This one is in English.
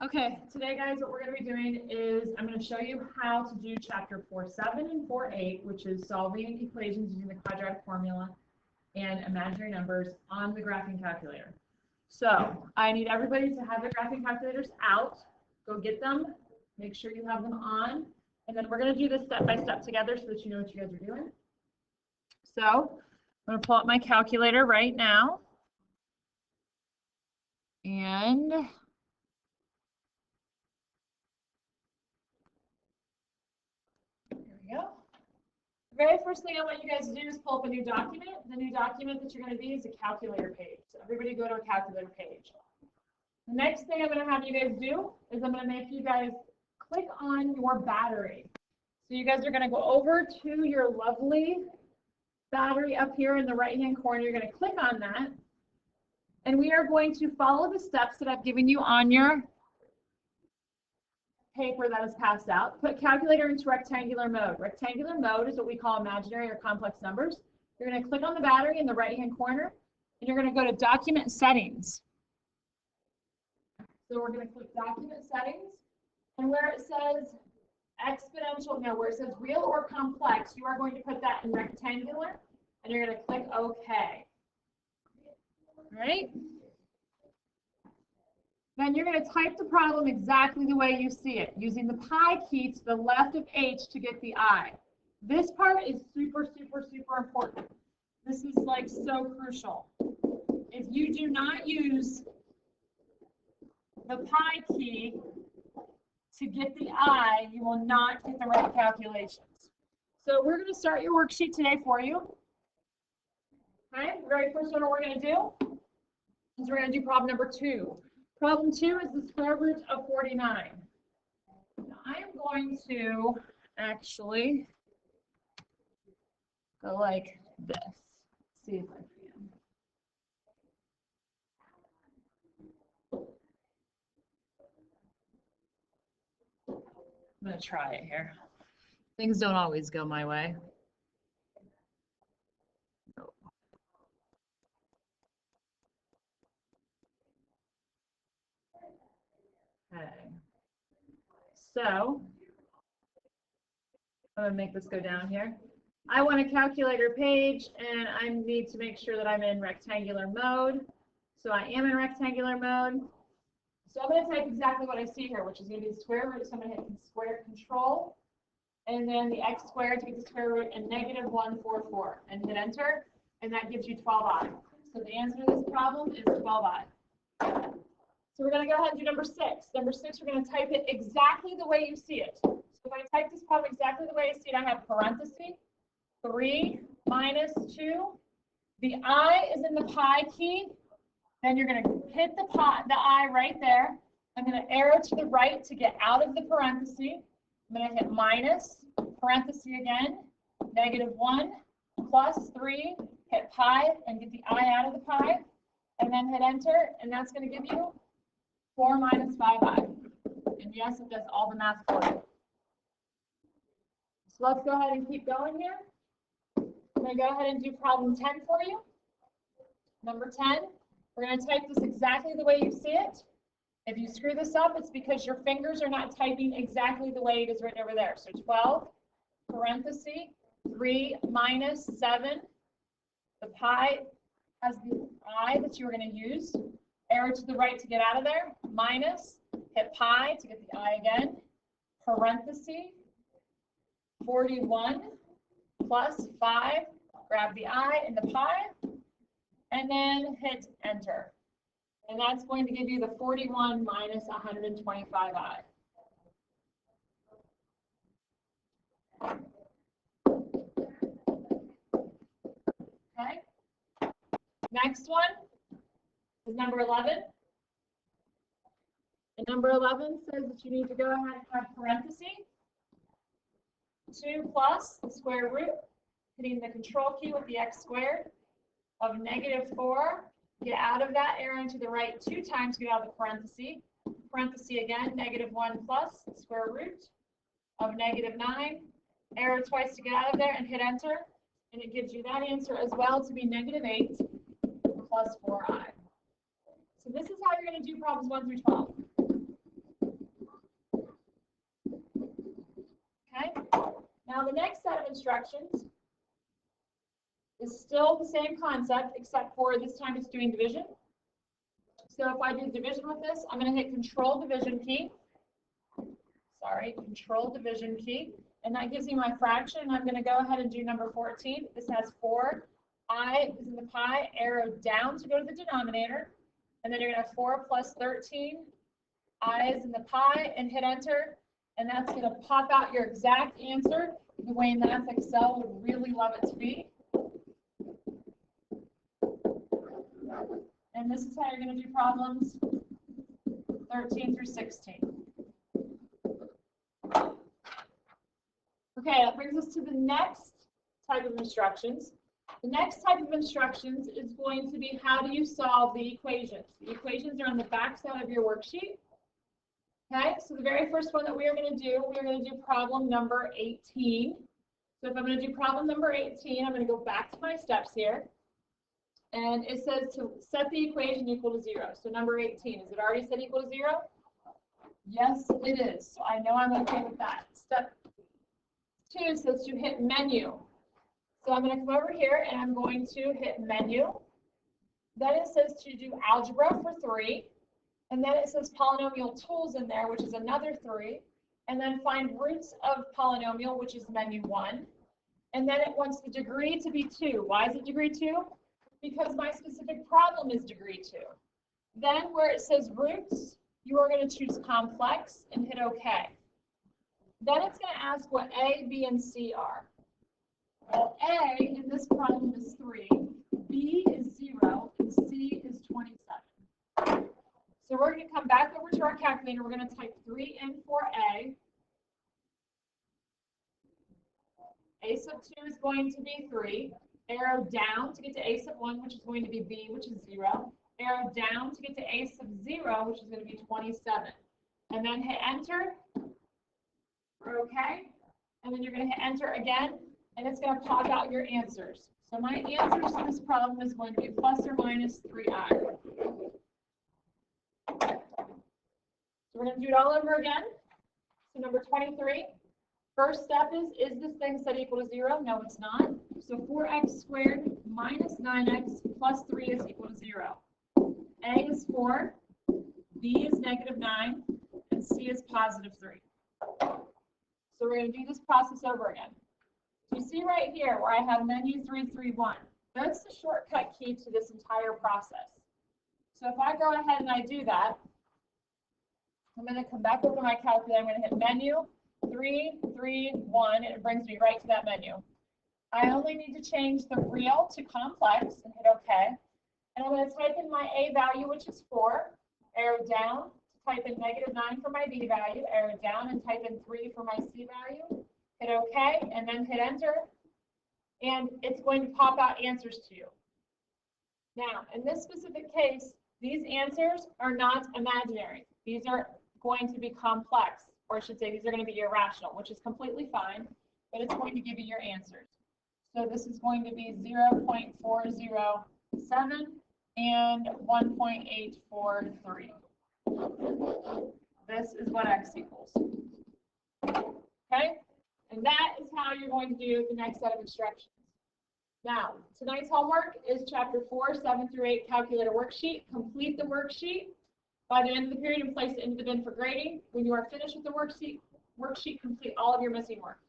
Okay, today guys, what we're going to be doing is I'm going to show you how to do chapter 4.7 and 4.8, which is solving equations using the quadratic formula and imaginary numbers on the graphing calculator. So I need everybody to have their graphing calculators out. Go get them, make sure you have them on, and then we're going to do this step by step together so that you know what you guys are doing. So I'm going to pull up my calculator right now. And here we go. The very first thing I want you guys to do is pull up a new document. The new document that you're going to be is a calculator page. So everybody go to a calculator page. The next thing I'm going to have you guys do is I'm going to make you guys click on your battery. So you guys are going to go over to your lovely battery up here in the right-hand corner. You're going to click on that. And we are going to follow the steps that I've given you on your paper that is passed out. Put calculator into rectangular mode. Rectangular mode is what we call imaginary or complex numbers. You're going to click on the battery in the right-hand corner, and you're going to go to document settings. So we're going to click document settings, and where it says exponential, no, where it says real or complex, you are going to put that in rectangular, and you're going to click OK. All right? Then you're going to type the problem exactly the way you see it, using the pi key to the left of H to get the I. This part is super, super, super important. This is like so crucial. If you do not use the pi key to get the I, you will not get the right calculations. So we're going to start your worksheet today for you. Okay, the very first one we're going to do is we're going to do problem number 2. Problem 2 is the square root of 49. Now, I am going to actually go like this. Let's see if I can. I'm going to try it here. Things don't always go my way. Okay. So I'm going to make this go down here. I want a calculator page, and I need to make sure that I'm in rectangular mode. So I am in rectangular mode. So I'm going to type exactly what I see here, which is going to be the square root. So I'm going to hit square control, and then the x squared to get the square root, and negative 144, and hit enter, and that gives you 12i. So the answer to this problem is 12i. So we're going to go ahead and do number 6. Number 6, we're going to type it exactly the way you see it. So if I type this problem exactly the way I see it, I have parentheses, 3 minus 2. The I is in the pi key. Then you're going to hit the I right there. I'm going to arrow to the right to get out of the parentheses. I'm going to hit minus, parenthesis again, negative 1, plus 3, hit pi, and get the I out of the pi, and then hit enter, and that's going to give you 4 minus 5i. And yes, it does all the math for you. So let's go ahead and keep going here. I'm going to go ahead and do problem 10 for you. Number 10, we're going to type this exactly the way you see it. If you screw this up, it's because your fingers are not typing exactly the way it is written over there. So 12, parenthesis, 3 minus 7. The pi has the I that you were going to use. Arrow to the right to get out of there. Minus, hit pi to get the I again. Parenthesis, 41 plus 5. Grab the I in the pi, and then hit enter. And that's going to give you the 41 minus 125i. Okay. Next one is number 11. And number 11 says that you need to go ahead and have parentheses. 2 plus the square root, hitting the control key with the x squared, of negative 4. Get out of that, arrow to the right 2 times, get out of the parenthesis. Parenthesis again, negative 1 plus the square root of negative 9. Arrow twice to get out of there and hit enter. And it gives you that answer as well to be negative 8 plus 4i. So this is how you're going to do problems 1 through 12. Now the next set of instructions is still the same concept, except for this time it's doing division. So if I do division with this, I'm going to hit Control Division key. Sorry, Control Division key. And that gives me my fraction. I'm going to go ahead and do number 14. This has 4. I is in the pi, arrow down to go to the denominator. And then you're going to have 4 plus 13. I is in the pi, and hit enter. And that's going to pop out your exact answer the way Math Excel would really love it to be. And this is how you're going to do problems 13 through 16. Okay, that brings us to the next type of instructions. The next type of instructions is going to be how do you solve the equations. The equations are on the back side of your worksheet. Okay, so the very first one that we are going to do problem number 18. So if I'm going to do problem number 18, I'm going to go back to my steps here. And it says to set the equation equal to 0. So number 18, is it already set equal to 0? Yes, it is. So I know I'm okay with that. Step 2 says to hit menu. So I'm going to come over here and I'm going to hit menu. Then it says to do algebra for 3. And then it says polynomial tools in there, which is another 3. And then find roots of polynomial, which is menu 1. And then it wants the degree to be 2. Why is it degree 2? Because my specific problem is degree 2. Then where it says roots, you are going to choose complex and hit OK. Then it's going to ask what A, B, and C are. Well, A in this problem is 3, B is 0, and C is 27. So we're going to come back over to our calculator. We're going to type 3 in for A. A sub 2 is going to be 3. Arrow down to get to A sub 1, which is going to be B, which is 0. Arrow down to get to A sub 0, which is going to be 27. And then hit enter. Okay. And then you're going to hit enter again, and it's going to pop out your answers. So my answers to this problem is going to be plus or minus 3i. So we're going to do it all over again. So number 23. First step is this thing set equal to 0? No, it's not. So 4x squared minus 9x plus 3 is equal to 0. A is 4, B is negative 9, and C is positive 3. So we're going to do this process over again. So you see right here where I have menu 331. That's the shortcut key to this entire process. So if I go ahead and I do that, I'm going to come back over to my calculator. I'm going to hit menu 331, and it brings me right to that menu. I only need to change the real to complex and hit OK. And I'm going to type in my A value, which is 4, arrow down to type in negative 9 for my B value, arrow down and type in 3 for my C value, hit OK, and then hit enter. And it's going to pop out answers to you. Now, in this specific case, these answers are not imaginary. These are going to be complex, or I should say these are going to be irrational, which is completely fine, but it's going to give you your answers. So this is going to be 0.407 and 1.843. This is what x equals. Okay? And that is how you're going to do the next set of instructions. Now, tonight's homework is chapter 4, 7 through 8 calculator worksheet. Complete the worksheet by the end of the period and place it into the bin for grading. When you are finished with the worksheet complete all of your missing work.